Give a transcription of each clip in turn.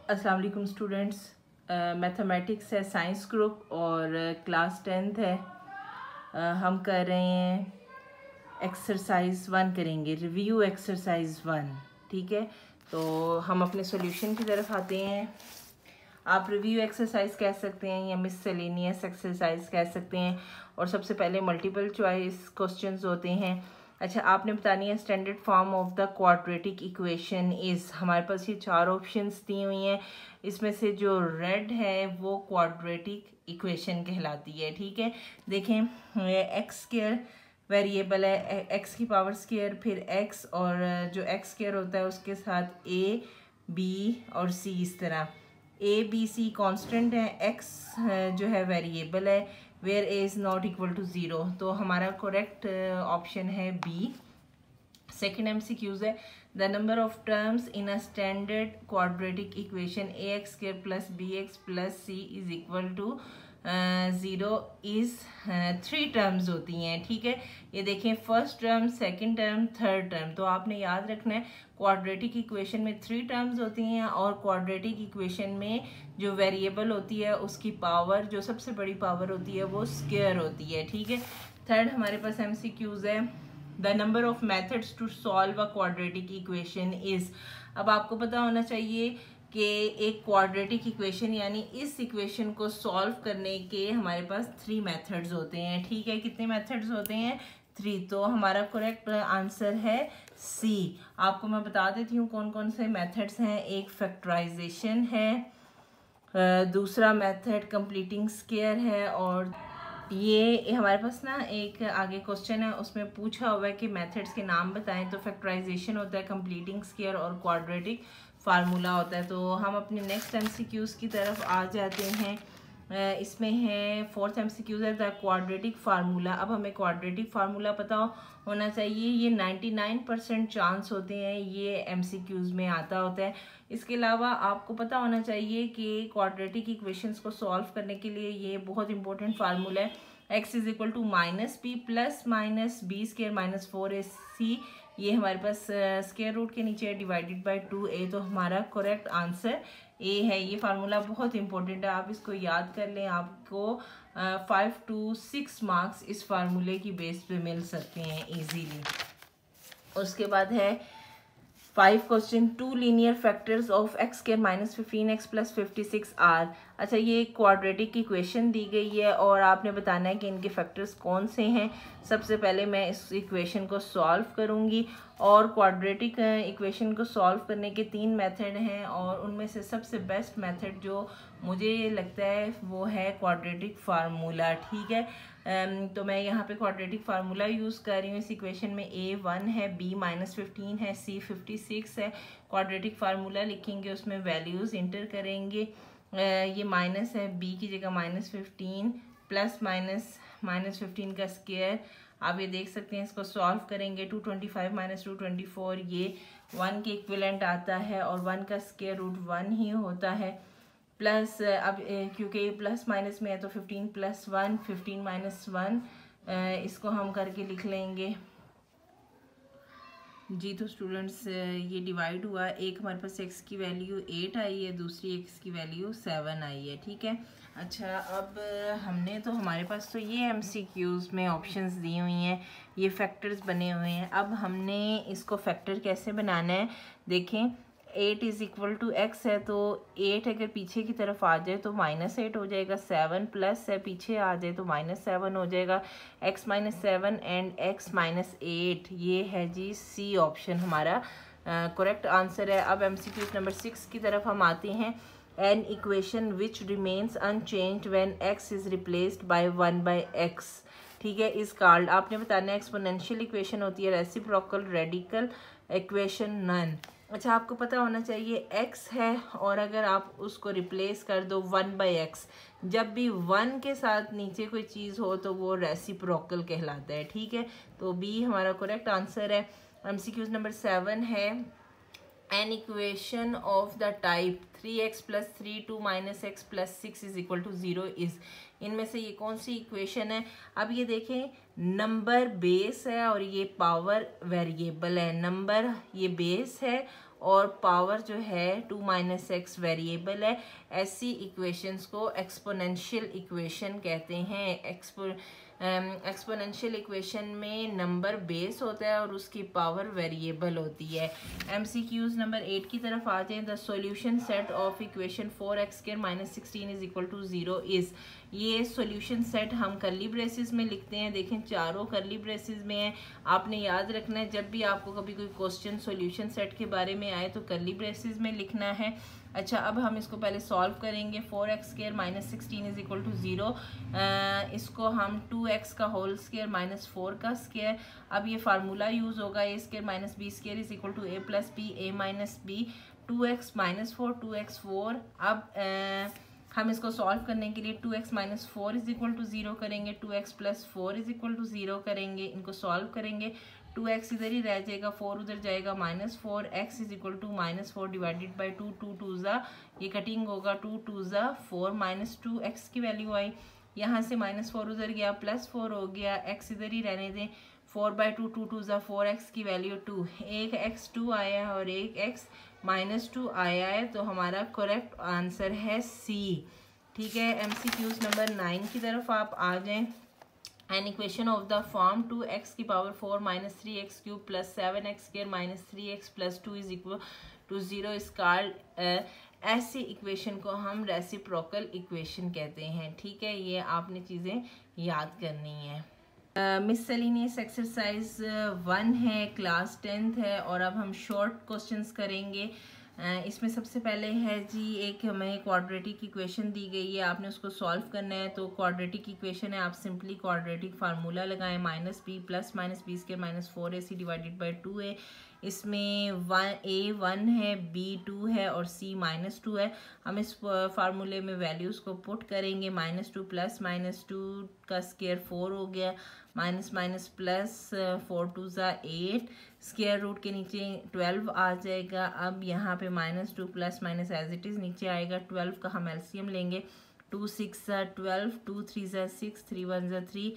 अस्सलाम वालेकुम students. Mathematics है साइंस ग्रुप और क्लास 10th है। हम कर रहे हैं एक्सरसाइज 1 करेंगे, रिव्यू एक्सरसाइज 1। ठीक है, तो हम अपने सॉल्यूशन की तरफ आते हैं। आप रिव्यू एक्सरसाइज कह सकते हैं या मिससेलेनियस एक्सरसाइज कह सकते हैं। और सबसे पहले मल्टीपल चॉइस क्वेश्चंस होते हैं। अच्छा, आपने बतानी है standard form of the quadratic equation is. हमारे पास ये 4 ऑप्शंस दी हुई हैं, इसमें से जो रेड है वो क्वाड्रेटिक इक्वेशन कहलाती है। ठीक है, देखें एक्स स्क्वायर वेरिएबल है, एक्स की पावर स्क्वायर, फिर एक्स और जो एक्स स्क्वायर होता है उसके साथ ए बी और सी, इस तरह ए बी सी कॉन्स्टेंट है, एक्स जो है वेरिएबल है, where A is not equal to 0। तो हमारा करेक्ट ऑप्शन है बी। सेकेंड MCQs है, the number of terms in a standard quadratic equation A X square plus B X plus C is equal to 0 is 3 terms होती हैं। ठीक है, ये देखें first term, second term, third term. तो आपने याद रखना है क्वाड्रेटिक इक्वेशन में 3 टर्म्स होती हैं और क्वाड्रेटिक इक्वेशन में जो वेरिएबल होती है उसकी पावर, जो सबसे बड़ी पावर होती है वो स्क्वायर होती है। ठीक है, थर्ड हमारे पास MCQs है, the number of methods to solve a quadratic equation is. अब आपको पता होना चाहिए कि एक क्वाड्रेटिक इक्वेशन यानी इस इक्वेशन को सॉल्व करने के हमारे पास 3 मेथड्स होते हैं। ठीक है, कितने मेथड्स होते हैं? 3। तो हमारा करेक्ट आंसर है सी। आपको मैं बता देती हूँ कौन कौन से मेथड्स हैं। एक फैक्टराइजेशन है, दूसरा मेथड कंप्लीटिंग स्क्वायर है, और ये हमारे पास ना एक आगे क्वेश्चन है उसमें पूछा हुआ है कि मेथड्स के नाम बताएं। तो फैक्टराइजेशन होता है, कंप्लीटिंग स्क्वायर और क्वाड्रेटिक फार्मूला होता है। तो हम अपने नेक्स्ट MCQs की तरफ आ जाते हैं। इसमें है फोर्थ MCQs है द क्वाड्रेटिक फार्मूला। अब हमें क्वाड्रेटिक फार्मूला पता होना चाहिए। ये 99% चांस होते हैं ये MCQs में आता होता है। इसके अलावा आपको पता होना चाहिए कि क्वाड्रेटिक इक्वेशंस को सॉल्व करने के लिए ये बहुत इंपॉर्टेंट फार्मूला है, x is equal to -b plus minus B square minus 4ac। ये हमारे पास स्क्वायर रूट के नीचे डिवाइडेड बाय 2a। तो हमारा करेक्ट आंसर ए है। ये फार्मूला बहुत इंपॉर्टेंट है, आप इसको याद कर लें। आपको 5 to 6 मार्क्स इस फार्मूले की बेस पे मिल सकते हैं इजीली। उसके बाद है 5 question, 2 linear factors of x square minus 15x plus 56 are. अच्छा, ये क्वाड्रेटिक इक्वेशन दी गई है और आपने बताना है कि इनके फैक्टर्स कौन से हैं। सबसे पहले मैं इस इक्वेशन को सॉल्व करूंगी और क्वाड्रेटिक इक्वेशन को सॉल्व करने के 3 मेथड हैं और उनमें से सबसे बेस्ट मेथड जो मुझे लगता है वो है क्वाड्रेटिक फार्मूला। ठीक है, तो मैं यहाँ पे क्वाड्रेटिक फार्मूला यूज़ कर रही हूँ। इस इक्वेशन में A1 है, B -15 है, C 56 है। क्वाड्रेटिक फार्मूला लिखेंगे, उसमें वैल्यूज़ इंटर करेंगे। ये माइनस है, B की जगह -15 प्लस -15 का स्क्वायर। आप ये देख सकते हैं, इसको सॉल्व करेंगे 225 - 224 ये 1 के इक्विवेलेंट आता है और 1 का स्क्वायर रूट 1 ही होता है। प्लस अब क्योंकि प्लस माइनस में है तो 15 + 1 15 - 1 इसको हम करके लिख लेंगे जी। तो स्टूडेंट्स ये डिवाइड हुआ, एक हमारे पास x की वैल्यू 8 आई है, दूसरी x की वैल्यू 7 आई है। ठीक है, अच्छा अब हमने तो हमारे पास तो ये MCQs में ऑप्शंस दी हुई हैं, ये फैक्टर्स बने हुए हैं। अब हमने इसको फैक्टर कैसे बनाना है देखें। 8 इज इक्वल टू x है, तो 8 अगर पीछे की तरफ आ जाए तो -8 हो जाएगा, 7 प्लस है पीछे आ जाए तो -7 हो जाएगा, x -7 एंड x -8। ये है जी सी ऑप्शन हमारा करेक्ट आंसर है। अब MCQ नंबर 6 की तरफ हम आते हैं। N equation which remains unchanged when x is replaced by 1/x। ठीक है, इस कॉल्ड, आपने बताना है एक्सपोनेंशियल इक्वेशन होती है, रेसिप्रोकल, रेडिकल इक्वेशन, नन। अच्छा, आपको पता होना चाहिए x है और अगर आप उसको रिप्लेस कर दो 1/x, जब भी 1 के साथ नीचे कोई चीज़ हो तो वो रेसिप्रोकल कहलाता है। ठीक है, तो बी हमारा करेक्ट आंसर है। MCQ नंबर 7 है, an equation of the type 3x + 3 2 - x + 6 is equal to 0 is. इनमें से ये कौन सी इक्वेशन है? अब ये देखें, नंबर बेस है और ये पावर वेरिएबल है। नंबर ये बेस है और पावर जो है 2 - x वेरिएबल है। ऐसी इक्वेशंस को एक्सपोनेंशियल इक्वेशन कहते हैं। एक्सपोनेंशियल इक्वेशन में नंबर बेस होता है और उसकी पावर वेरिएबल होती है। MCQs नंबर 8 की तरफ आ जाएं। The solution set of equation 4x² - 16 = 0 is. ये सॉल्यूशन सेट हम कर्ली ब्रेसेस में लिखते हैं। देखें चारों कर्ली ब्रेसेस में है। आपने याद रखना है जब भी आपको कभी कोई क्वेश्चन सॉल्यूशन सेट के बारे में आए तो कर्ली ब्रेसेस में लिखना है। अच्छा, अब हम इसको पहले सॉल्व करेंगे। 4x² - 16 = 0। इसको हम 2x का होल स्क्वायर - 4 का स्क्वायर। अब ये फार्मूला यूज़ होगा a² - b² = a + b a - b 2x - 4 2x 4। अब हम इसको सॉल्व करने के लिए 2x - 4 = 0 करेंगे, 2x + 4 = 0 करेंगे। इनको सॉल्व करेंगे, 2x इधर ही रह जाएगा, 4 उधर जाएगा, -4 x = -4 डिवाइडेड बाई 2 2 2 ये कटिंग होगा, 2 2 4 -2 x की वैल्यू आई। यहाँ से -4 उधर गया, +4 हो गया, x इधर ही रहने दें, 4/2 2 2 4 x की वैल्यू 2। एक x 2 आया है और एक x -2 आया है, तो हमारा करेक्ट आंसर है C। ठीक है, MCQs नंबर 9 की तरफ आप आ जाएं। An equation of the form 2x की power 4 - 3x³ + 7x² - 3x + 2 = 0 is called। ऐसी इक्वेशन को हम रेसिप्रोकल इक्वेशन कहते हैं। ठीक है, ये आपने चीज़ें याद करनी है। मिससेलेनियस एक्सरसाइज 1 है, क्लास 10th है, और अब हम शॉर्ट क्वेश्चंस करेंगे। इसमें सबसे पहले है जी, एक हमें क्वाड्रेटिक इक्वेशन दी गई है, आपने उसको सॉल्व करना है। तो क्वाड्रेटिक इक्वेशन है, आप सिंपली क्वाड्रेटिक फार्मूला लगाएं, -b + -b² - 4ac divided by 2a। इसमें a 1 है, b 2 है और c -2 है। हम इस फार्मूले में वैल्यूज़ को पुट करेंगे। -2 + -2 का स्क्वायर 4 हो गया, माइनस प्लस 4 2 8, स्क्वायर रूट के नीचे 12 आ जाएगा। अब यहाँ पे -2 ± एज इट इज़ नीचे आएगा। 12 का हम एलसीएम लेंगे, 2 6 12, 2 3 6, 3 1 3।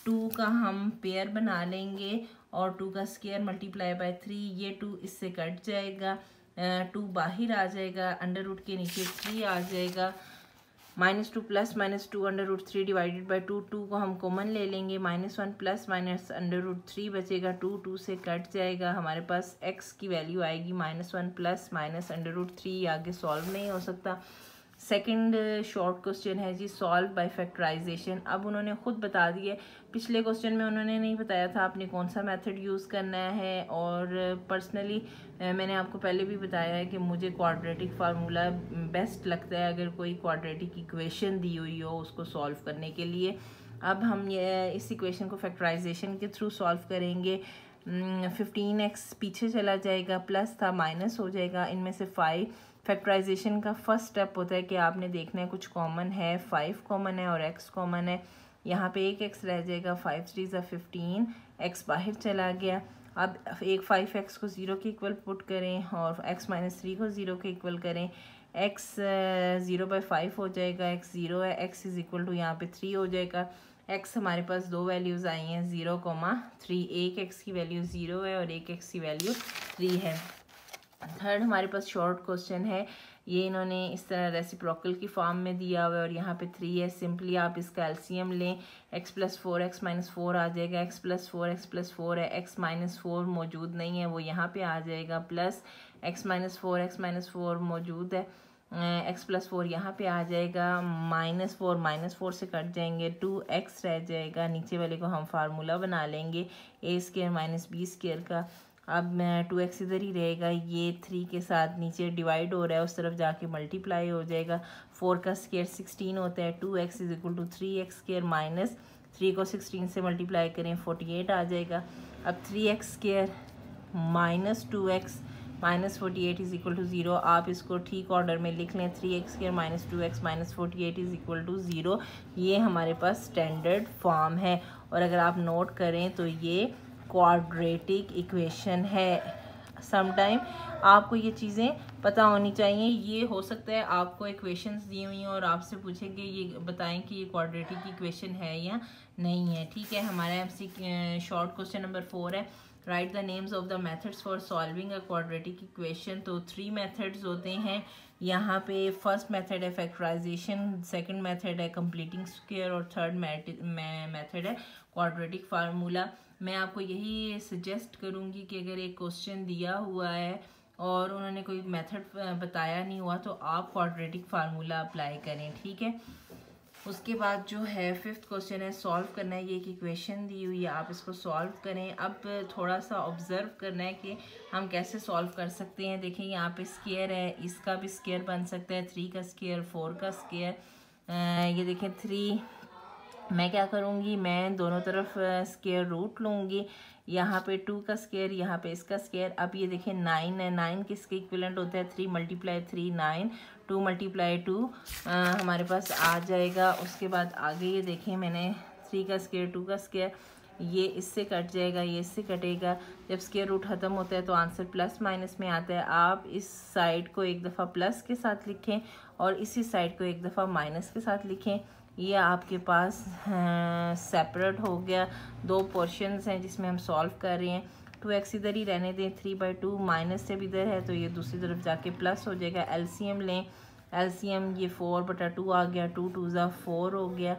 2 का हम पेयर बना लेंगे और 2 का स्क्वायर मल्टीप्लाई बाय 3, ये 2 इससे कट जाएगा, 2 बाहर आ जाएगा, अंडर रूट के नीचे 3 आ जाएगा। -2 + -2 √3 डिवाइडेड बाई 2, 2 को हम कॉमन ले लेंगे, -1 + √3 बचेगा, 2 2 से कट जाएगा, हमारे पास x की वैल्यू आएगी -1 + -√3। आगे सॉल्व नहीं हो सकता। सेकंड शॉर्ट क्वेश्चन है जी, सॉल्व बाय फैक्टराइजेशन। अब उन्होंने खुद बता दिया, पिछले क्वेश्चन में उन्होंने नहीं बताया था आपने कौन सा मेथड यूज़ करना है। और पर्सनली मैंने आपको पहले भी बताया है कि मुझे क्वाड्रेटिक फार्मूला बेस्ट लगता है अगर कोई क्वाड्रेटिक इक्वेशन दी हुई हो उसको सॉल्व करने के लिए। अब हम ये इस इक्वेशन को फैक्टराइजेशन के थ्रू सॉल्व करेंगे। 15x पीछे चला जाएगा, प्लस था माइनस हो जाएगा, इनमें से 5। फैक्टराइजेशन का फर्स्ट स्टेप होता है कि आपने देखना है कुछ कॉमन है, 5 कॉमन है और x कॉमन है। यहाँ पे एक x रह जाएगा, 5 3 15, x बाहर चला गया। अब एक 5x को 0 के इक्वल पुट करें और x - 3 को 0 के इक्वल करें। x 0/5 हो जाएगा, x 0 है, x = यहाँ पे 3 हो जाएगा। x हमारे पास दो वैल्यूज़ आई हैं, 0,3। एक x की वैल्यू 0 है और एक x की वैल्यू 3 है। थर्ड हमारे पास शॉर्ट क्वेश्चन है, ये इन्होंने इस तरह रेसिप्रोकल की फॉर्म में दिया हुआ है और यहाँ पे 3 है। सिंपली आप इसका एलसीएम लें, x + 4 x - 4 आ जाएगा, x + 4 x + 4 है, x - 4 मौजूद नहीं है वो यहाँ पे आ जाएगा, प्लस x - 4 x - 4 मौजूद है, x + 4 यहाँ पे आ जाएगा, -4 -4 से कट जाएंगे, 2x रह जाएगा। नीचे वाले को हम फार्मूला बना लेंगे a² - b² का। अब 2x इधर ही रहेगा, ये 3 के साथ नीचे डिवाइड हो रहा है, उस तरफ जाके मल्टीप्लाई हो जाएगा। 4 का स्क्वायर 16 होता है, 2x = 3x² माइनस 3 को 16 से मल्टीप्लाई करें 48 आ जाएगा। अब 3x² - 2x -48 = 0। आप इसको ठीक ऑर्डर में लिख लें, 3x² - 2x -48 = 0। ये हमारे पास स्टैंडर्ड फॉर्म है और अगर आप नोट करें तो ये क्वाड्रेटिक इक्वेशन है। समटाइम आपको ये चीज़ें पता होनी चाहिए। ये हो सकता है आपको इक्वेशंस दी हुई हैं और आपसे पूछेंगे ये बताएं कि ये क्वाड्रेटिक इक्वेशन है या नहीं है। ठीक है, हमारा एमसी शॉर्ट क्वेश्चन नंबर 4 है, right the names of the methods for solving a quadratic equation. तो 3 मेथड्स होते हैं यहाँ पे। फर्स्ट मेथड है फैक्टराइजेशन, सेकंड मेथड है कंप्लीटिंग स्क्वायर और थर्ड मेथड है क्वाड्रेटिक फार्मूला। मैं आपको यही सजेस्ट करूँगी कि अगर एक क्वेश्चन दिया हुआ है और उन्होंने कोई मेथड बताया नहीं हुआ तो आप क्वाड्रेटिक फार्मूला अप्लाई करें, ठीक है। उसके बाद जो है फिफ्थ क्वेश्चन है सॉल्व करना है। ये एक इक्वेशन दी हुई है, आप इसको सॉल्व करें। अब थोड़ा सा ऑब्जर्व करना है कि हम कैसे सॉल्व कर सकते हैं। देखिए यहाँ पे स्क्वायर है, इसका भी स्क्वायर बन सकता है, 3 का स्क्वायर, 4 का स्क्वायर। ये देखें 3, मैं क्या करूँगी, मैं दोनों तरफ स्क्वायर रूट लूँगी। यहाँ पे 2 का स्क्वायर, यहाँ पे इसका स्क्वायर। अब ये देखें 9 है, 9 किसके इक्विवेलेंट होता है, 3 × 3 9, 2 × 2 हमारे पास आ जाएगा। उसके बाद आगे ये देखें मैंने 3 का स्क्वायर, 2 का स्क्वायर, ये इससे कट जाएगा, ये इससे कटेगा। जब स्क्वायर रूट ख़त्म होता है तो आंसर प्लस माइनस में आता है। आप इस साइड को एक दफ़ा प्लस के साथ लिखें और इसी साइड को एक दफ़ा माइनस के साथ लिखें। ये आपके पास सेपरेट हो गया। 2 पोर्शंस हैं जिसमें हम सॉल्व कर रहे हैं। 2x इधर ही रहने दें, 3/2 माइनस से भी इधर है तो ये दूसरी तरफ जाके प्लस हो जाएगा। एलसीएम लें, एलसीएम ये 4/2 आ गया, 2 2 ज़ा 4 हो गया।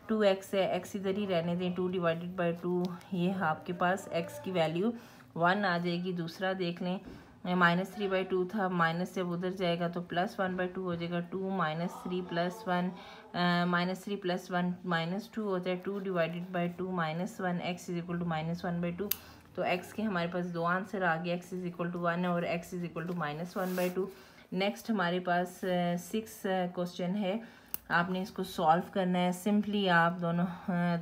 2x है, x इधर ही रहने दें, 2/2 ये आपके पास x की वैल्यू 1 आ जाएगी। दूसरा देख लें, -3/2 था, माइनस जब उधर जाएगा तो +1/2 हो जाएगा। 2 -3 + 1 -3 + 1 -2 होता है। 2/2 -1 x = -1/2। तो x के हमारे पास 2 आंसर आ गए, x = 1 और x = -1/2। नेक्स्ट हमारे पास 6 क्वेश्चन है, आपने इसको सॉल्व करना है। सिंपली आप दोनों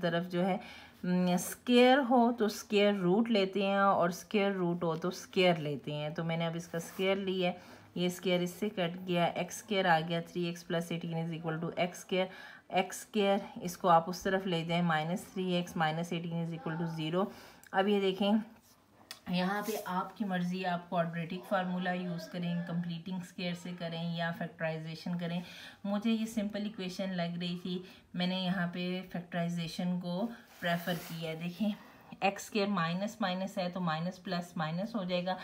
तरफ जो है स्क्वायर हो तो स्क्वायर रूट लेते हैं और स्क्वायर रूट हो तो स्क्वायर लेते हैं। तो मैंने अब इसका स्क्वायर लिया है, ये स्क्वायर इससे कट गया, एक्स स्क्वायर आ गया। 3x + 18 = x square. X square इसको आप उस तरफ ले जाएं, -3x - 18 = 0। अब ये देखें यहाँ पे आपकी मर्ज़ी, आप क्वाड्रेटिक फार्मूला यूज़ करें, कंप्लीटिंग स्क्वायर से करें या फैक्टराइजेशन करें। मुझे ये सिंपल इक्वेशन लग रही थी, मैंने यहाँ पे फैक्टराइजेशन को प्रेफर किया है। देखें एक्स स्क्वायर माइनस माइनस है तो माइनस प्लस माइनस हो जाएगा।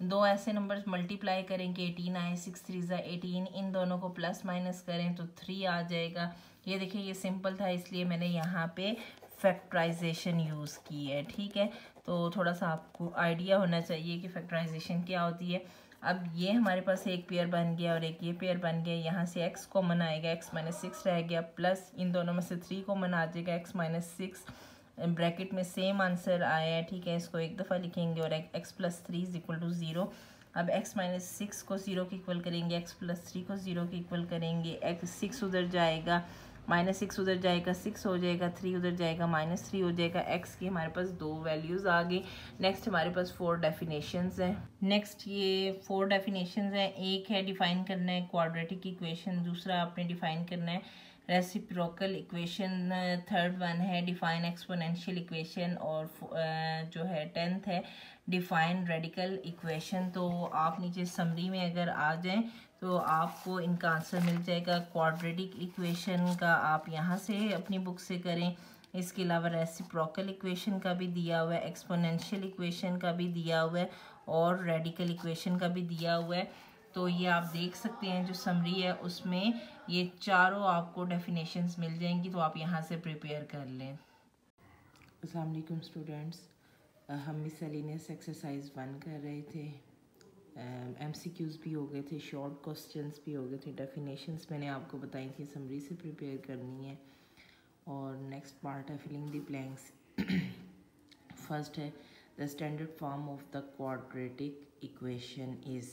2 ऐसे नंबर्स मल्टीप्लाई करेंगे, 18 आए, 6 3 ज़ा 18, इन दोनों को प्लस माइनस करें तो 3 आ जाएगा। ये देखिए ये सिंपल था इसलिए मैंने यहाँ पे फैक्टराइजेशन यूज़ की है, ठीक है। तो थोड़ा सा आपको आइडिया होना चाहिए कि फैक्टराइजेशन क्या होती है। अब ये हमारे पास एक पेयर बन गया और एक ये पेयर बन गया। यहाँ से x कॉमन आएगा, x - 6 रह गया, प्लस इन दोनों में से 3 कॉमन आ जाएगा, x - 6 ब्रैकेट में सेम आंसर आया है, ठीक है। इसको एक दफ़ा लिखेंगे और x + 3 = 0। अब x - 6 को 0 के इक्वल करेंगे, x + 3 को 0 के इक्वल करेंगे। x 6 उधर जाएगा, -6 उधर जाएगा, 6 हो जाएगा, 3 उधर जाएगा, -3 हो जाएगा। x की हमारे पास 2 वैल्यूज़ आ गई। नेक्स्ट हमारे पास 4 डेफिनेशंस हैं। नेक्स्ट ये 4 डेफिनेशंस हैं। एक है डिफ़ाइन करना है क्वाड्रेटिक इक्वेशन, दूसरा आपने डिफ़ाइन करना है रेसिप्रोकल इक्वेशन, थर्ड वन है डिफ़ाइन एक्सपोनेंशियल इक्वेशन और जो है 10th है डिफ़ाइन रेडिकल इक्वेशन। तो आप नीचे समरी में अगर आ जाएं तो आपको इनका आंसर मिल जाएगा। क्वाड्रेटिक इक्वेशन का आप यहाँ से अपनी बुक से करें। इसके अलावा रेसिप्रोकल इक्वेशन का भी दिया हुआ है, एक्सपोनेंशियल इक्वेशन का भी दिया हुआ है और रेडिकल इक्वेशन का भी दिया हुआ है। तो ये आप देख सकते हैं जो समरी है उसमें ये चारों आपको डेफिनेशंस मिल जाएंगी, तो आप यहाँ से प्रिपेयर कर लें। अस्सलाम वालेकुम स्टूडेंट्स, हम मिसलेनियस एक्सरसाइज 1 कर रहे थे। MCQs भी हो गए थे, शॉर्ट क्वेश्चंस भी हो गए थे, डेफिनेशंस मैंने आपको बताई थी, समरी से प्रिपेयर करनी है। और नेक्स्ट पार्ट है फिलिंग द ब्लैंक्स। फर्स्ट है the standard form of the quadratic equation is.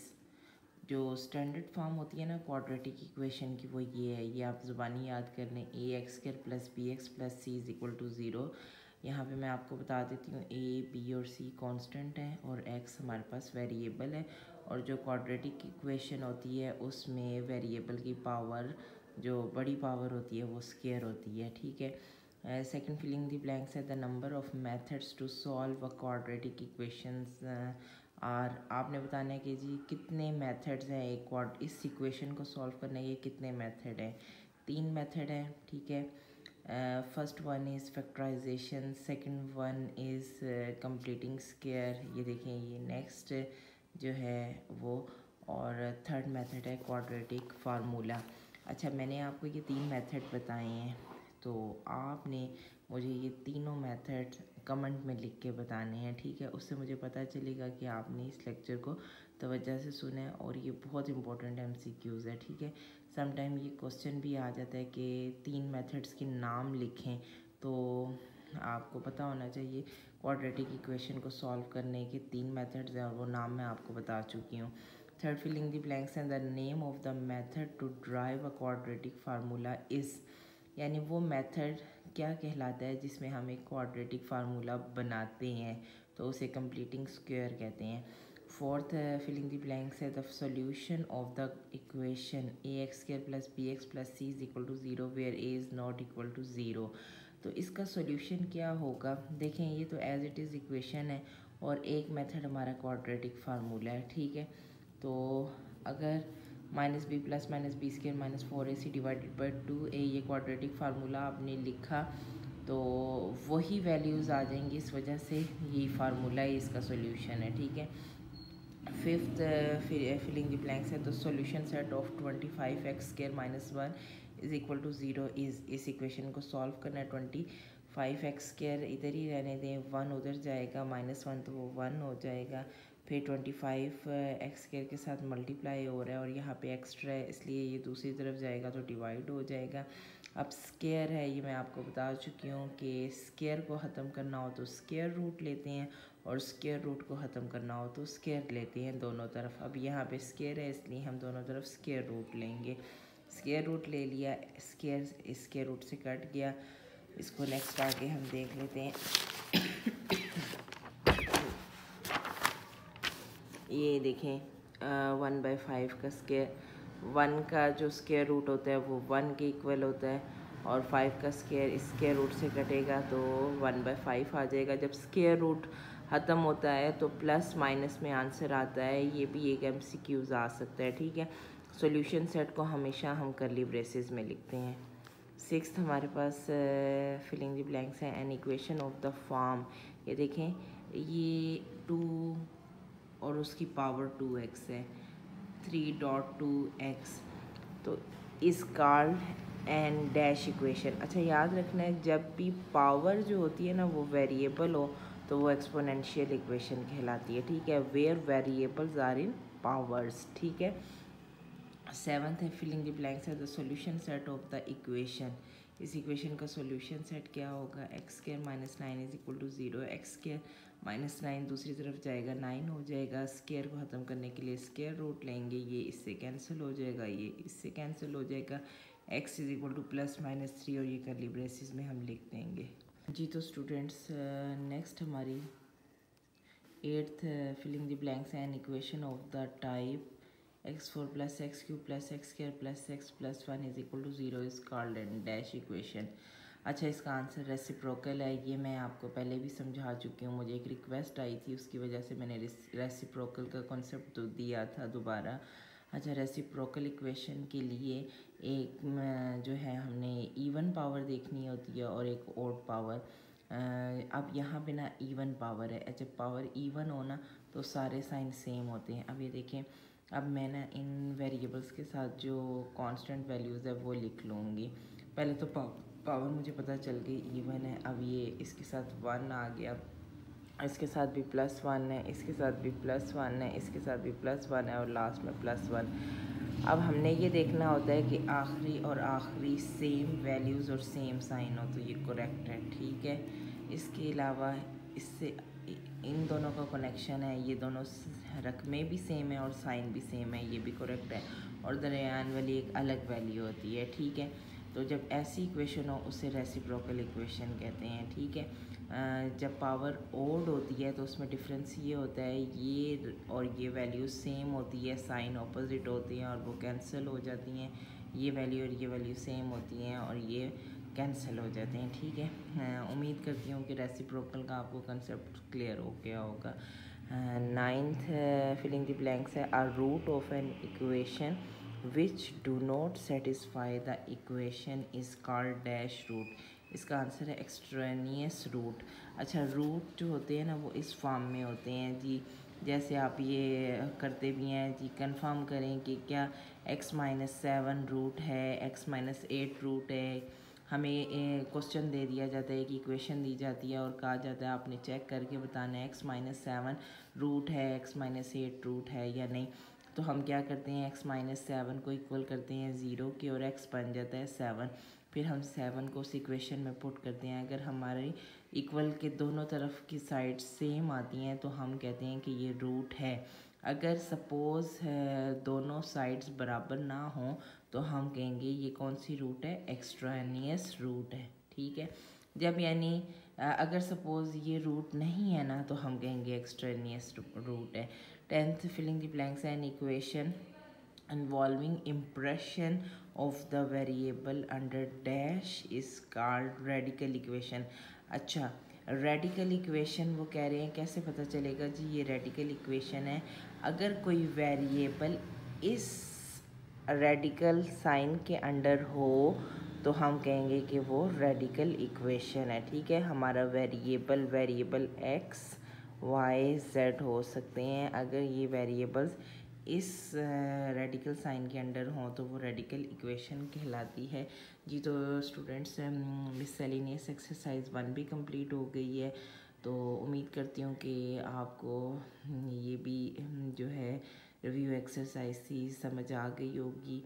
जो स्टैंडर्ड फॉर्म होती है ना क्वाड्रेटिक इक्वेशन की, वो ये है, ये आप ज़ुबानी याद कर लें। ax² + bx + c = 0। यहाँ पे मैं आपको बता देती हूँ a, b और c कांस्टेंट है और x हमारे पास वेरिएबल है। और जो क्वाड्रेटिक इक्वेशन होती है उसमें वेरिएबल की पावर, जो बड़ी पावर होती है वो स्क्वायर होती है, ठीक है। सेकंड फिलिंग द ब्लैंक्स है the number of methods to solve a quadratic equations और आपने बताना है कि जी कितने मेथड्स हैं एक इस इक्वेशन को सॉल्व करने के, कितने मेथड हैं। 3 मेथड हैं, ठीक है। First one is factorization, second one is completing square, ये देखें ये नेक्स्ट जो है वो, और थर्ड मेथड है क्वाड्रेटिक फार्मूला। अच्छा, मैंने आपको ये 3 मेथड बताए हैं, तो आपने मुझे ये तीनों मेथड कमेंट में लिख के बताने हैं, ठीक है। उससे मुझे पता चलेगा कि आपने इस लेक्चर को तवज्जो से सुना है, और ये बहुत इंपॉर्टेंट MCQs है, ठीक है। समटाइम ये क्वेश्चन भी आ जाता है कि 3 मेथड्स के नाम लिखें, तो आपको पता होना चाहिए क्वाड्रेटिक इक्वेशन को सॉल्व करने के 3 मेथड्स हैं, और वो नाम मैं आपको बता चुकी हूँ। Third, filling the blanks and the name of the method to drive a quadratic formula is, यानी वो मेथड क्या कहलाता है जिसमें हम एक क्वाड्रेटिक फार्मूला बनाते हैं, तो उसे कंप्लीटिंग स्क्वायर कहते हैं। फोर्थ, फिलिंग द ब्लैंक्स है the solution of the equation ax² + bx + c is equal to 0 where a is not equal to 0। तो इसका सॉल्यूशन क्या होगा, देखें ये तो एज इट इज़ इक्वेशन है, और एक मेथड हमारा क्वाड्रेटिक फार्मूला है, ठीक है। तो अगर -b + -b² - 4ac divided by 2a ये क्वाड्रेटिक फार्मूला आपने लिखा, तो वही वैल्यूज़ आ जाएंगी, इस वजह से ये फार्मूला ही इसका सॉल्यूशन है, ठीक है। फिफ्थ, फिलिंग द ब्लैंक्स है तो solution set of 25x² - 1 is equal to 0 is, इस इक्वेशन को सॉल्व करना है। 25x² इधर ही रहने दें, 1 उधर जाएगा, -1 तो वो 1 हो जाएगा, फिर 25x² के साथ मल्टीप्लाई हो रहा है, और यहाँ पे एक्स्ट्रा है इसलिए ये दूसरी तरफ जाएगा तो डिवाइड हो जाएगा। अब स्क्वायर है, ये मैं आपको बता चुकी हूँ कि स्क्वायर को ख़त्म करना हो तो स्क्वायर रूट लेते हैं, और स्क्वायर रूट को ख़त्म करना हो तो स्क्वायर लेते हैं दोनों तरफ। अब यहाँ पे स्क्वायर है इसलिए हम दोनों तरफ स्क्वायर रूट लेंगे, स्क्वायर रूट ले लिया, स्क्वायर स्क्वायर रूट से कट गया। इसको नेक्स्ट आगे हम देख लेते हैं। ये देखें 1/5 का स्क्वायर, 1 का जो स्क्वायर रूट होता है वो 1 के इक्वल होता है, और 5 का स्क्वायर स्क्वायर रूट से कटेगा तो 1/5 आ जाएगा। जब स्क्वायर रूट ख़त्म होता है तो प्लस माइनस में आंसर आता है, ये भी एक MCQs आ सकता है, ठीक है। सॉल्यूशन सेट को हमेशा हम कर्ली ब्रेसेस में लिखते हैं। सिक्स्थ हमारे पास फिलिंग द ब्लैंक्स है an equation of the form, ये देखें ये 2 और उसकी पावर 2x है, 3.2x, तो इस कॉल्ड एन डैश इक्वेशन। अच्छा, याद रखना है जब भी पावर जो होती है ना वो वेरिएबल हो तो वो एक्सपोनेंशियल इक्वेशन कहलाती है, ठीक है, where variables are in powers, ठीक है। सेवन्थ है फिलिंग द ब्लैंक्स है the solution set of the equation, इस इक्वेशन का सॉल्यूशन सेट क्या होगा, x² - 9 is equal to 0, x² - 9 दूसरी तरफ जाएगा 9 हो जाएगा, स्क्वायर को ख़त्म करने के लिए स्क्वायर रूट लेंगे, ये इससे कैंसिल हो जाएगा, ये इससे कैंसिल हो जाएगा, x इज इक्वल टू +-3, और ये कर्ली ब्रेसेस में हम लिख देंगे जी। तो स्टूडेंट्स नेक्स्ट हमारी 8th filling the blanks an equation of the type x4 + x³ + x² + x + 1 is equal to 0 is called an dash equation. अच्छा, इसका आंसर रेसिप्रोकल है, ये मैं आपको पहले भी समझा चुकी हूँ, मुझे एक रिक्वेस्ट आई थी उसकी वजह से मैंने रेसिप्रोकल का कॉन्सेप्ट तो दिया था दोबारा। अच्छा, रेसिप्रोकल इक्वेशन के लिए एक जो है हमने इवन पावर देखनी होती है और एक ऑड पावर। अब यहाँ पे ना इवन पावर है, जब पावर इवन हो ना तो सारे साइन सेम होते हैं। अब ये देखें, अब मैं ना इन वेरिएबल्स के साथ जो कांस्टेंट वैल्यूज़ है वो लिख लूँगी। पहले तो पावर मुझे पता चल गई इवन है, अब ये इसके साथ 1 आ गया, इसके साथ भी +1 है, इसके साथ भी +1 है, इसके साथ भी +1 है, और लास्ट में +1। अब हमने ये देखना होता है कि आखिरी और आखिरी सेम वैल्यूज़ और सेम साइन हो तो ये करेक्ट है, ठीक है। इसके अलावा इससे इन दोनों का कनेक्शन है, ये दोनों रकमें भी सेम है और साइन भी सेम है, ये भी करेक्ट है, और दरमियान वाली एक अलग वैल्यू होती है, ठीक है। तो जब ऐसी इक्वेशन हो उसे रेसिप्रोकल इक्वेशन कहते हैं, ठीक है। जब पावर ओड होती है तो उसमें डिफरेंस ये होता है, ये और ये वैल्यू सेम होती है, साइन ऑपोजिट होती हैं और वो कैंसिल हो जाती हैं, ये वैल्यू और ये वैल्यू सेम होती हैं और ये कैंसिल हो जाते हैं, ठीक है। उम्मीद करती हूँ कि रेसिप्रोकल का आपको कंसेप्ट क्लियर हो गया होगा। 9th फिलिंग द ब्लैंक्स है, are root of an equation which do not satisfy the equation is called dash root. इसका आंसर है एक्सट्रेनियस रूट। अच्छा, रूट जो होते हैं ना वो इस फॉर्म में होते हैं जी, जैसे आप ये करते भी हैं जी, कंफर्म करें कि क्या x-7 रूट है, x-8 रूट है। हमें क्वेश्चन दे दिया जाता है कि इक्वेशन दी जाती है और कहा जाता है आपने चेक करके बताना है x-7 रूट है, x-8 रूट है या नहीं। तो हम क्या करते हैं, x-7 को इक्वल करते हैं 0 के और x बन जाता है 7। फिर हम 7 को उस इक्वेशन में पुट करते हैं। अगर हमारी इक्वल के दोनों तरफ की साइड सेम आती हैं तो हम कहते हैं कि ये रूट है। अगर सपोज़ दोनों साइड्स बराबर ना हों तो हम कहेंगे ये कौन सी रूट है, एक्सट्रानियस रूट है। ठीक है, जब यानी अगर सपोज़ ये रूट नहीं है ना तो हम कहेंगे एक्सट्रानियस रूट है। 10th filling the blanks an equation involving impression of the variable under dash is called radical equation। अच्छा, रेडिकल इक्वेशन वो कह रहे हैं कैसे पता चलेगा जी ये रेडिकल इक्वेशन है। अगर कोई वेरिएबल इस रेडिकल साइन के अंडर हो तो हम कहेंगे कि वो रेडिकल इक्वेशन है। ठीक है, हमारा वेरिएबल एक्स वाई जेड हो सकते हैं। अगर ये वेरिएबल्स इस रेडिकल साइन के अंडर हों तो वो रेडिकल इक्वेशन कहलाती है जी। तो स्टूडेंट्स, मिससेलेनियस एक्सरसाइज 1 भी कंप्लीट हो गई है। तो उम्मीद करती हूँ कि आपको ये भी जो है रिव्यू एक्सरसाइज थी समझ आ गई होगी।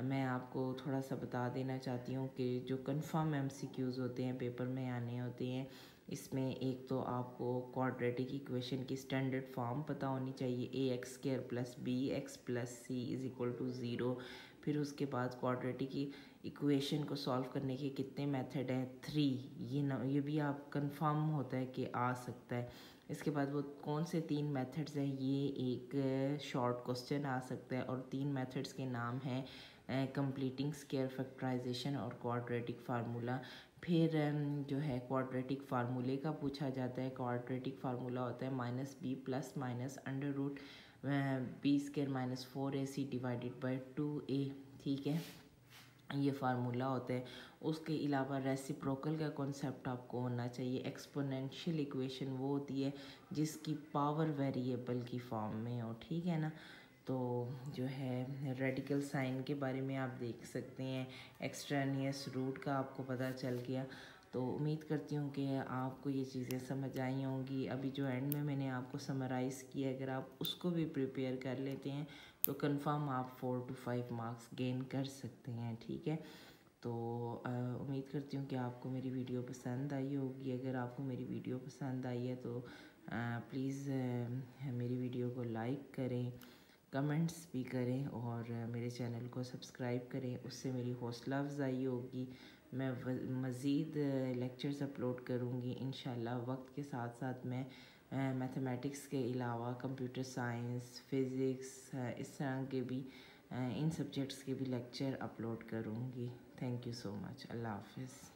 मैं आपको थोड़ा सा बता देना चाहती हूँ कि जो कंफर्म एमसीक्यूज़ होते हैं पेपर में आने होते हैं, इसमें एक तो आपको क्वाड्रेटिक इक्वेशन की स्टैंडर्ड फॉर्म पता होनी चाहिए, ax² + bx + c = 0। फिर उसके बाद क्वाड्रेटिक इक्वेशन को सॉल्व करने के कितने मेथड हैं, 3। ये भी आप कंफर्म होता है कि आ सकता है। इसके बाद वो कौन से 3 मेथड्स हैं, ये एक शॉर्ट क्वेश्चन आ सकता है। और 3 मेथड्स के नाम हैं कंप्लीटिंग स्क्वायर फैक्टराइजेशन और क्वाड्रेटिक फार्मूला। फिर जो है क्वाड्रेटिक फार्मूले का पूछा जाता है। क्वाड्रेटिक फार्मूला होता है -b + -√b² - 4ac / 2a। ठीक है, ये फार्मूला होता है। उसके अलावा रेसिप्रोकल का कॉन्सेप्ट आपको होना चाहिए। एक्सपोनेंशियल इक्वेशन वो होती है जिसकी पावर वेरिएबल की फॉर्म में हो। ठीक है ना, तो जो है रेडिकल साइन के बारे में आप देख सकते हैं, एक्सट्रानियस रूट का आपको पता चल गया। तो उम्मीद करती हूँ कि आपको ये चीज़ें समझ आई होंगी। अभी जो एंड में मैंने आपको समराइज़ किया, अगर आप उसको भी प्रिपेयर कर लेते हैं तो कंफर्म आप 4 to 5 मार्क्स गेन कर सकते हैं। ठीक है, तो उम्मीद करती हूँ कि आपको मेरी वीडियो पसंद आई होगी। अगर आपको मेरी वीडियो पसंद आई है तो प्लीज़ मेरी वीडियो को लाइक करें, कमेंट्स भी करें और मेरे चैनल को सब्सक्राइब करें। उससे मेरी हौसला अफजाई होगी। मैं मज़ीद लेक्चर्स अपलोड करूँगी इंशाल्लाह। वक्त के साथ साथ मैं मैथमेटिक्स के अलावा कंप्यूटर साइंस, फ़िज़िक्स, इस तरह के भी इन सब्जेक्ट्स के भी लेक्चर अपलोड करूँगी। Thank you so much. अल्लाह हाफ़िज़।